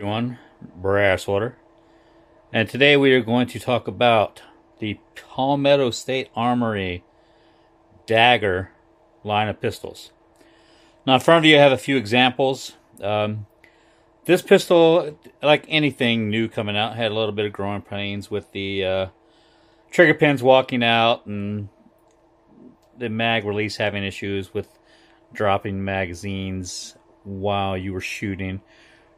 Everyone, Brasswater, and today we are going to talk about the Palmetto State Armory Dagger line of pistols. Now in front of you I have a few examples. This pistol, like anything new coming out, had a little bit of growing pains with the trigger pins walking out and the mag release having issues with dropping magazines while you were shooting.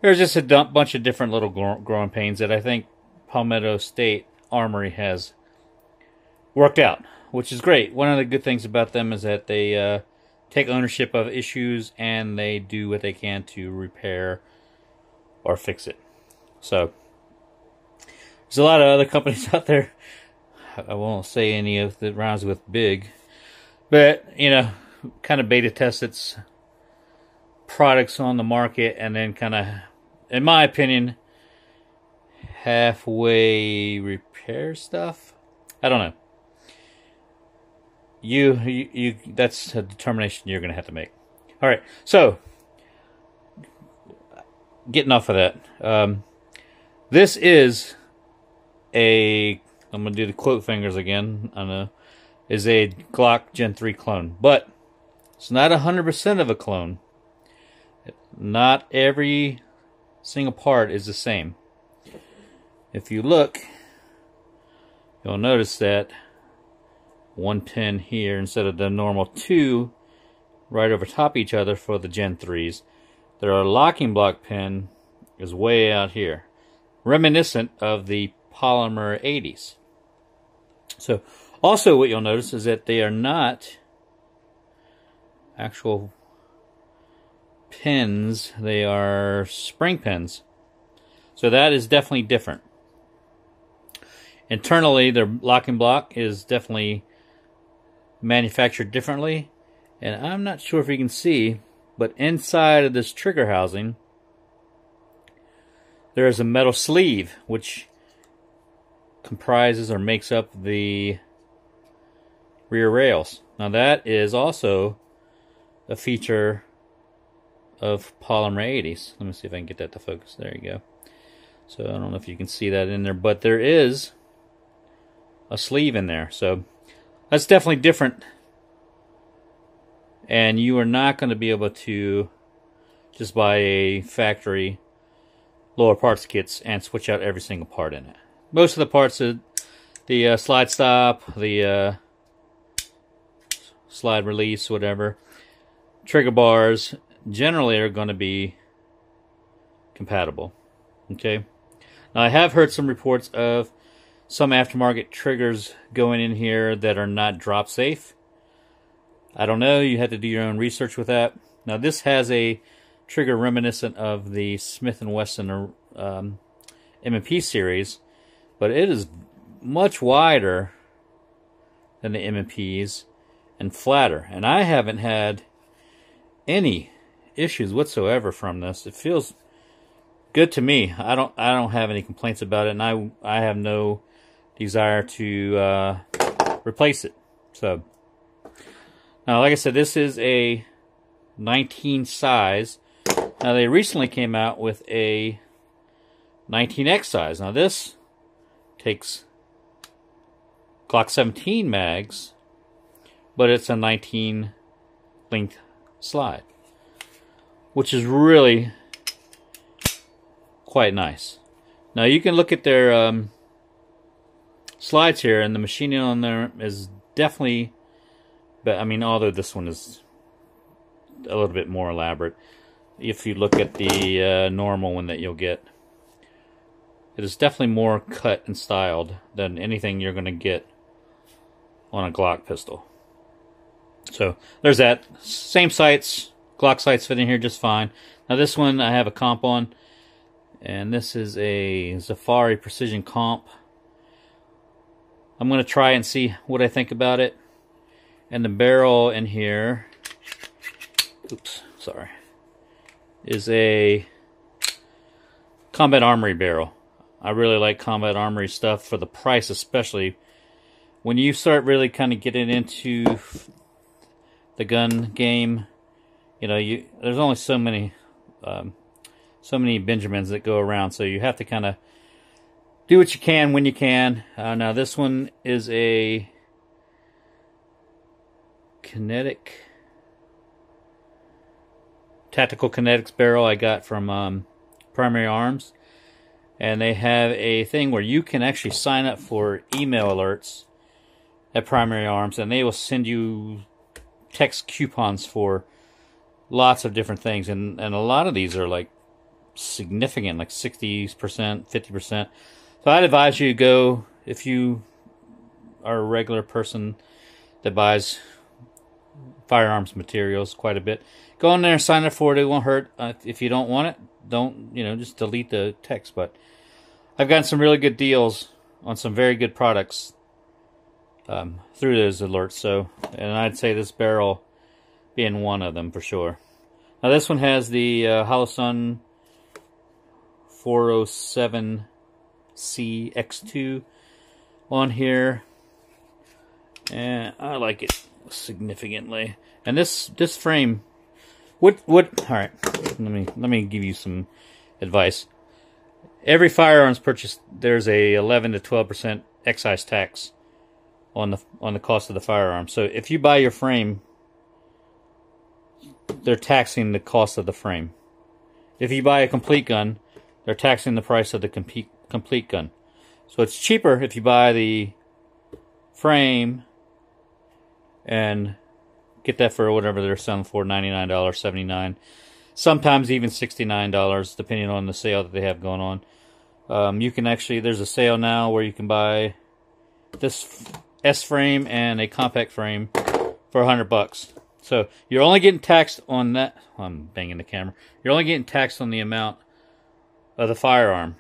There's just a bunch of different little growing pains that I think Palmetto State Armory has worked out, which is great. One of the good things about them is that they take ownership of issues and they do what they can to repair or fix it. So there's a lot of other companies out there. I won't say any of the rhymes with big, but you know, kind of beta test its products on the market and then kind of, in my opinion, halfway repair stuff. I don't know. You that's a determination you're going to have to make. All right, so getting off of that, this is a, I'm going to do the quote fingers again. I know, is a Glock Gen 3 clone, but it's not 100% of a clone. Not every single part is the same. If you look, you'll notice that one pin here instead of the normal two right over top each other for the Gen 3s. Their locking block pin is way out here, reminiscent of the polymer 80s. So also what you'll notice is that they are not actual pins, they are spring pins. So that is definitely different. Internally, their locking block is definitely manufactured differently. And I'm not sure if you can see, but inside of this trigger housing, there is a metal sleeve which comprises or makes up the rear rails. Now that is also a feature of polymer 80s. Let me see if I can get that to focus. There you go. So I don't know if you can see that in there, but there is a sleeve in there. So that's definitely different. And you are not going to be able to just buy a factory lower parts kits and switch out every single part in it. Most of the parts, the slide stop, the slide release, whatever, trigger bars, generally are going to be compatible. Okay. Now I have heard some reports of some aftermarket triggers going in here that are not drop safe. I don't know. You have to do your own research with that. Now this has a trigger reminiscent of the Smith & Wesson M&P series, but it is much wider than the M&Ps and flatter. And I haven't had any issues whatsoever from this. It feels good to me. I don't have any complaints about it, and I have no desire to replace it. So now, like I said, this is a 19 size. Now they recently came out with a 19X size. Now this takes Glock 17 mags, but it's a 19 length slide, which is really quite nice. Now you can look at their slides here, and the machining on there is definitely, but I mean, although this one is a little bit more elaborate, if you look at the normal one that you'll get, it is definitely more cut and styled than anything you're going to get on a Glock pistol. So there's that. Same sights, Glock sights fit in here just fine. Now this one I have a comp on, and this is a Safari Precision comp. I'm going to try and see what I think about it. And the barrel in here, oops, sorry, is a Combat Armory barrel. I really like Combat Armory stuff for the price, especially when you start really kind of getting into the gun game. You know, there's only so many so many Benjamins that go around, so you have to kind of do what you can when you can. Now this one is a tactical kinetics barrel I got from Primary Arms, and they have a thing where you can actually sign up for email alerts at Primary Arms, and they will send you text coupons for lots of different things, and a lot of these are like significant, like 60%, 50%. So I'd advise you to go, if you are a regular person that buys firearms materials quite a bit, go in there and sign up for it. It won't hurt. If you don't want it, don't, just delete the text. But I've gotten some really good deals on some very good products through those alerts. So, and I'd say this barrel being one of them for sure. Now this one has the Holosun 407C X2 on here, and I like it significantly. And this frame, all right, let me give you some advice. Every firearms purchase, there's a 11 to 12% excise tax on the cost of the firearm. So if you buy your frame, they're taxing the cost of the frame. If you buy a complete gun, they're taxing the price of the complete gun. So it's cheaper if you buy the frame and get that for whatever they're selling for, $99, $79, sometimes even $69, depending on the sale that they have going on. You can actually, there's a sale now where you can buy this S frame and a compact frame for $100. So you're only getting taxed on that. I'm banging the camera. You're only getting taxed on the amount of the firearm,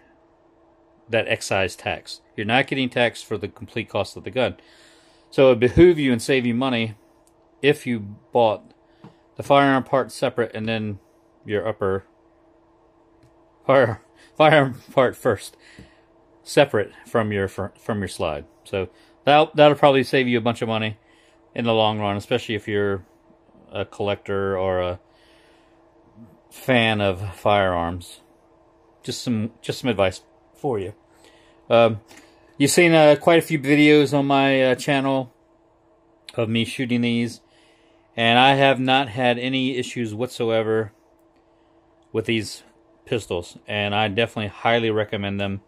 that excise tax. You're not getting taxed for the complete cost of the gun. So it would behoove you and save you money if you bought the firearm part separate and then your upper firearm part first, separate from your slide. So that'll probably save you a bunch of money in the long run, especially if you're a collector or a fan of firearms. Just some advice for you. You've seen quite a few videos on my channel of me shooting these, and I have not had any issues whatsoever with these pistols, and I definitely highly recommend them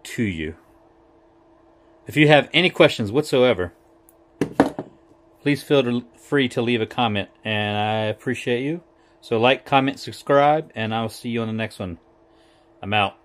to you. If you have any questions whatsoever, please feel free to leave a comment, and I appreciate you. So like, comment, subscribe, and I'll see you on the next one. I'm out.